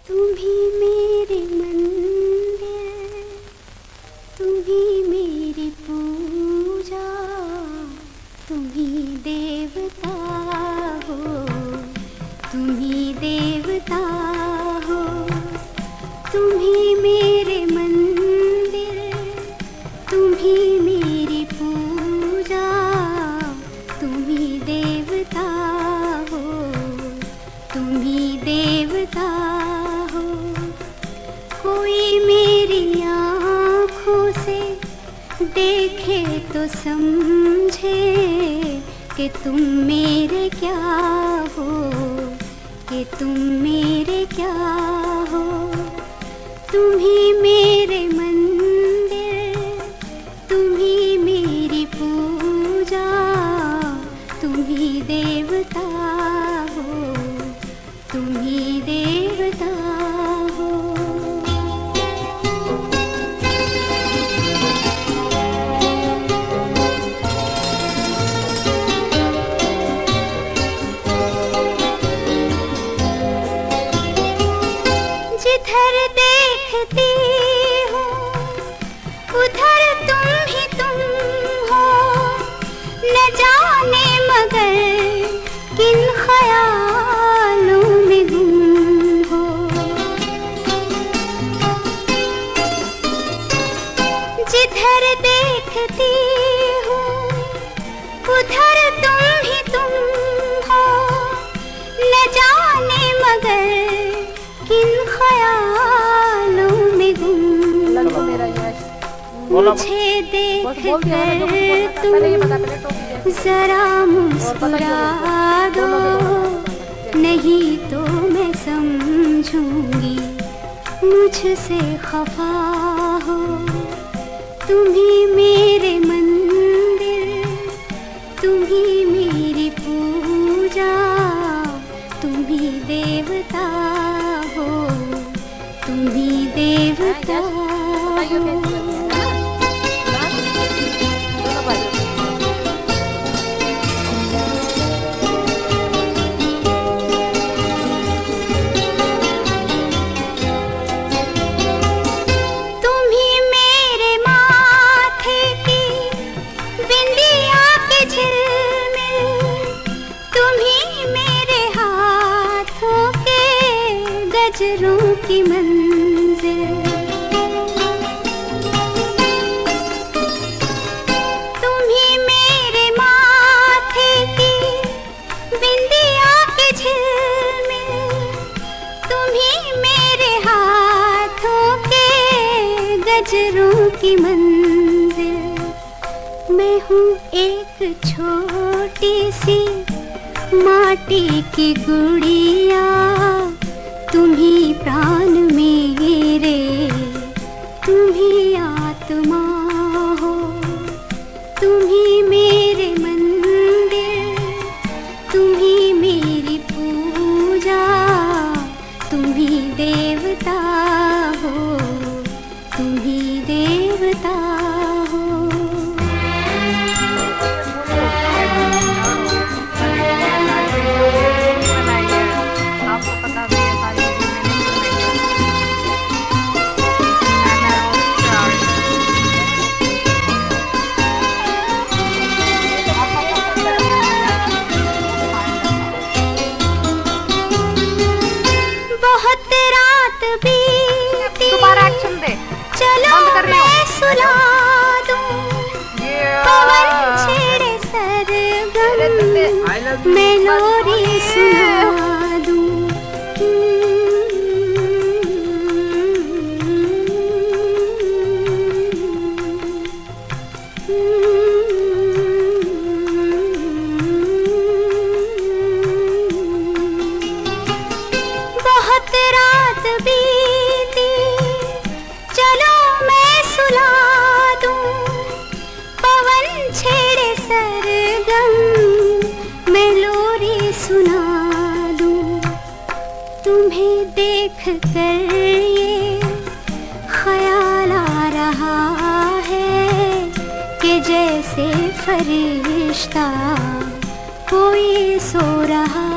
तुम ही मेरे मंदिर, तुम ही मेरी पूजा, तुम ही देवता हो, तुम ही देवता हो। तुम ही मेरे मंदिर, तुम ही मेरी पूजा, तुम ही देवता हो, तुम ही देवता हो। कोई मेरी आँखों से देखे तो समझे कि तुम मेरे क्या हो, कि तुम मेरे क्या हो। तुम ही मेरे मंदिर, तुम ही मेरी पूजा, तुम ही देवता हो, तुम ही देवता हो। जिधर देखती हूँ उधर तुम हो, न जाने मगर किन ख्यालों में गुम हो। जिधर देखती हूँ उधर तुम हो, न जाने मगर किन ख्यालों में गुम। मुझे देख कर तुम जरा मुस्कुरा दो, नहीं तो मैं समझूंगी मुझसे खफा हो। तुम ही मेरे मंदिर, तुम ही मेरी पूजा, तुम ही देवता हो, तुम ही देवता हो। गजरों की मंजिल, तुम ही मेरे माथे की बिंदिया के झिलमिल, तुम ही मेरे हाथों के गजरों की मंजिल। मैं हूँ एक छोटी सी माटी की गुड़िया, तुम ही प्राण मेरे, तुम ही आत्मा हो। तुम ही मेरे मंदिर, तुम ही मेरी पूजा, तुम ही देवता हो, तुम ही देवता हो। चलो मैं सुला दूं, पवन छेड़े सरगम, मैं लोरी सुना दूं। बहुत रात बीती, चलो मैं सुला दूं, पवन छेड़े सरगम, मैं लोरी सुना दूं। तुम्हें देख कर ये ख्याल आ रहा है कि जैसे फरिश्ता कोई सो रहा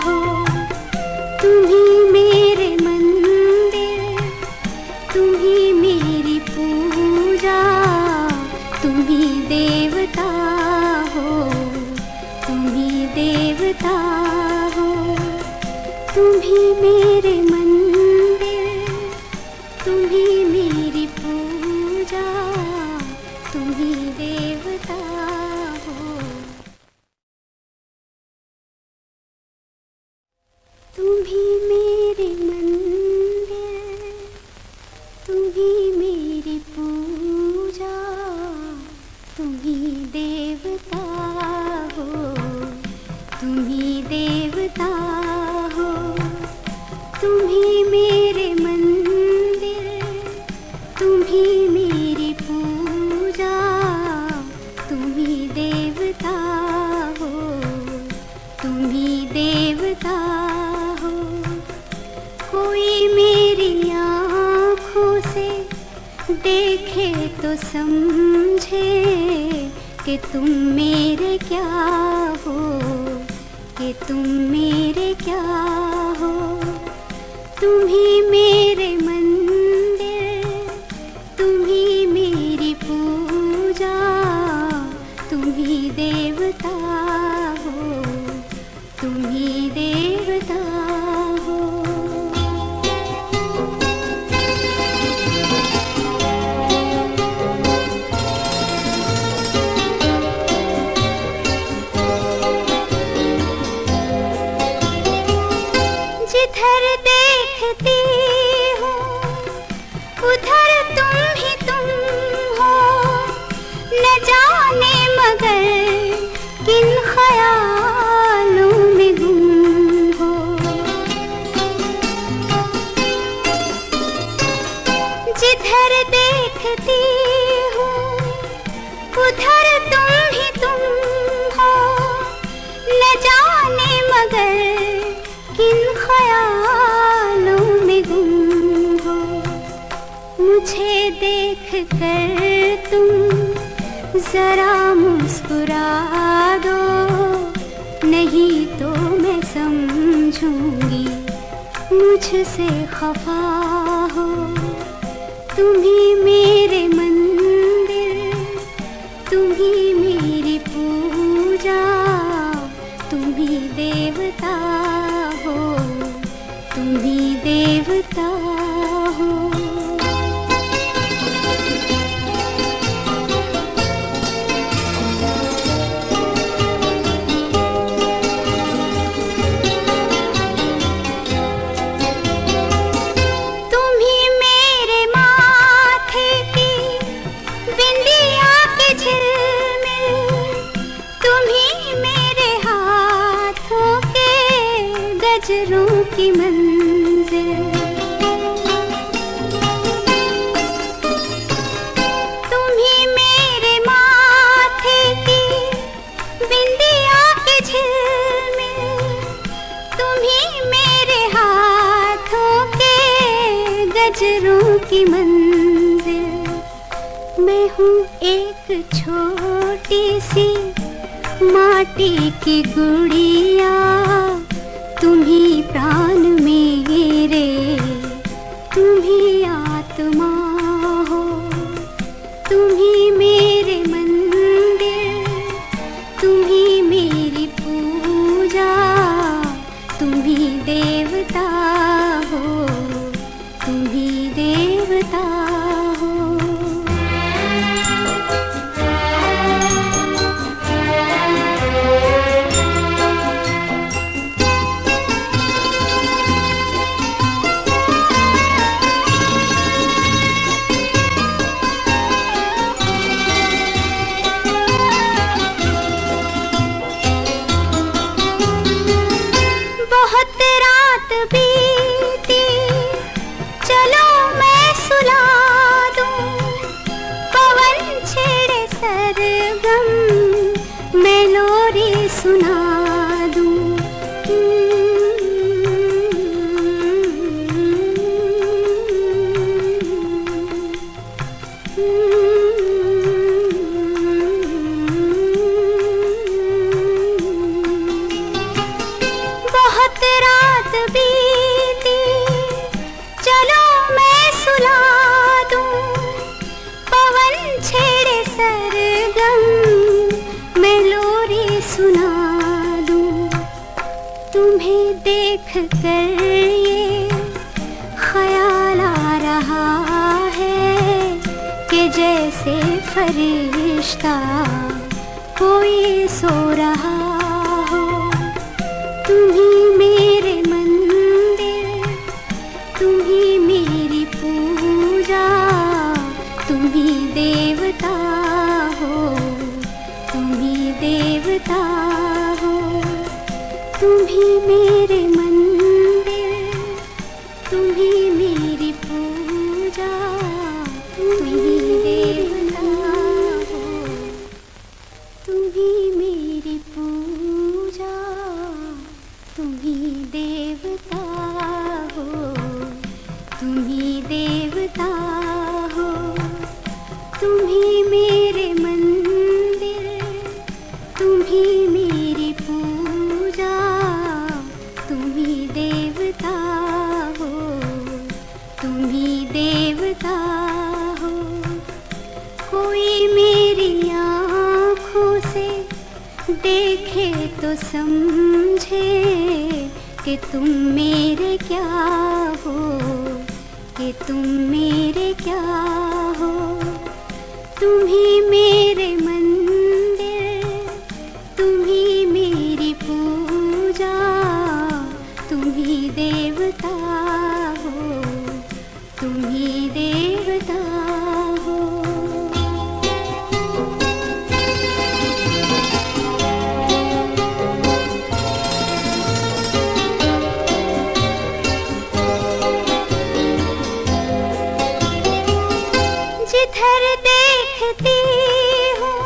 हो। तुम ही मेरे मन मेरे मंदिर, तुम ही मेरी पूजा, तुम ही देवता हो। तुम ही मेरे मंदिर, तुम ही मेरी पूजा, तुम ही देवता हो, तुम ही देवता हो। तुम ही मेरे मंदिर, तुम ही मेरी पूजा, तुम ही देवता हो, तुम ही देवता हो। कोई मेरी आँखों से देखे तो समझे कि तुम मेरे क्या हो, कि तुम मेरे क्या हो। तुम ही मेरे मंदिर, तुम ही मेरी पूजा, तुम ही देवता हो, तुम ही देवता हो। जिधर देखती हूँ उधर तुम ही तुम हो, न जाने मगर किन ख्यालों में गुम हो। जिधर देखती हूँ उधर तुम ही तुम हो, न जाने मगर किन ख्यालों में गुम हो। मुझे देख कर तुम जरा मुस्कुरा दो, नहीं तो मैं समझूंगी मुझसे खफा हो। तुम ही मेरे मंदिर, तुम ही मेरी पूजा, तुम ही देवता हो, तुम ही देवता हो। तुम ही मेरे माथे की बिंदिया की झिलमिल, तुम ही मेरे हाथों के गजरों की मंजिल। तुम ही मेरे माथे की बिंदिया की झिलमिल, तुम ही मेरे हाथों के गजरों की मंजिल। मैं हूँ एक छोटी सी माटी की गुड़िया, तुम ही प्राण मेरे, तुम ही आत्मा हो। तुम ही मेरे मंदिर, तुम ही मेरी पूजा, तुम ही देवता हो, तुम ही देवता हो। बहुत रात बीती, चलो मैं सुला दूं, पवन छेड़े सरगम, मैं लोरी सुना दूं। बहुत रात बीती, चलो मैं सुला दूं, पवन छेड़े सरगम, मैं लोरी सुना दूं। तुम्हें देख कर फरिश्ता कोई सो रहा हो। तुम ही मेरे मंदिर, तुम ही मेरी पूजा, तुम ही देवता हो, तुम ही देवता हो। तुम ही मेरे मंदिर, तुम ही मेरी पूजा, तुम ही देवता हो, तुम ही मेरी पूजा, तुम ही देवता हो, तुम ही देवता हो। तुम ही मेरे मंदिर, तुम ही मेरी पूजा, तुम ही देवता हो, तुम ही देवता हो। कोई मेरी आँखों से देखे तो समझे कि तुम मेरे क्या हो, कि तुम मेरे क्या हो। तुम ही मेरे मंदिर, तुम ही मेरी पूजा, तुम ही देवता हो, तुम ही देवता हो। जिधर देखती हूँ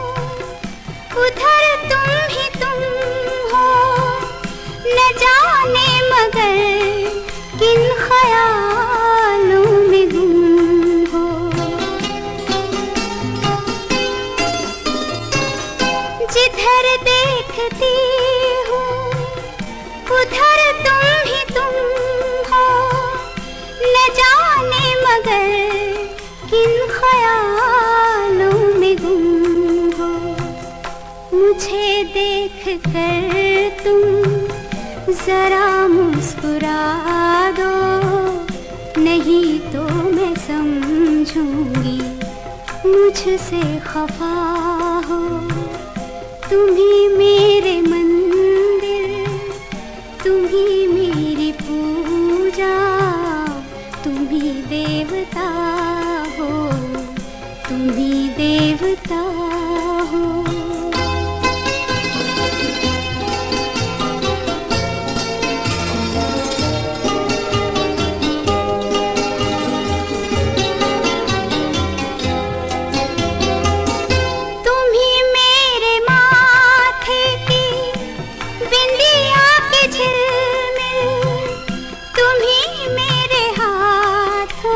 उधर तुम ही तुम हो, न जाने मगर किन ख्यालों में गुम हो। जिधर देखती हूँ उधर तुम ही तुम हो, न जाने मगर किन ख्यालों में गुम हो। मुझे देख कर तुम जरा मुस्कुरा दो, नहीं तो मैं समझूंगी मुझसे खफा हो। तुम ही मेरे मंदिर, तुम ही मेरी पूजा, तुम ही देवता हो, तुम ही देवता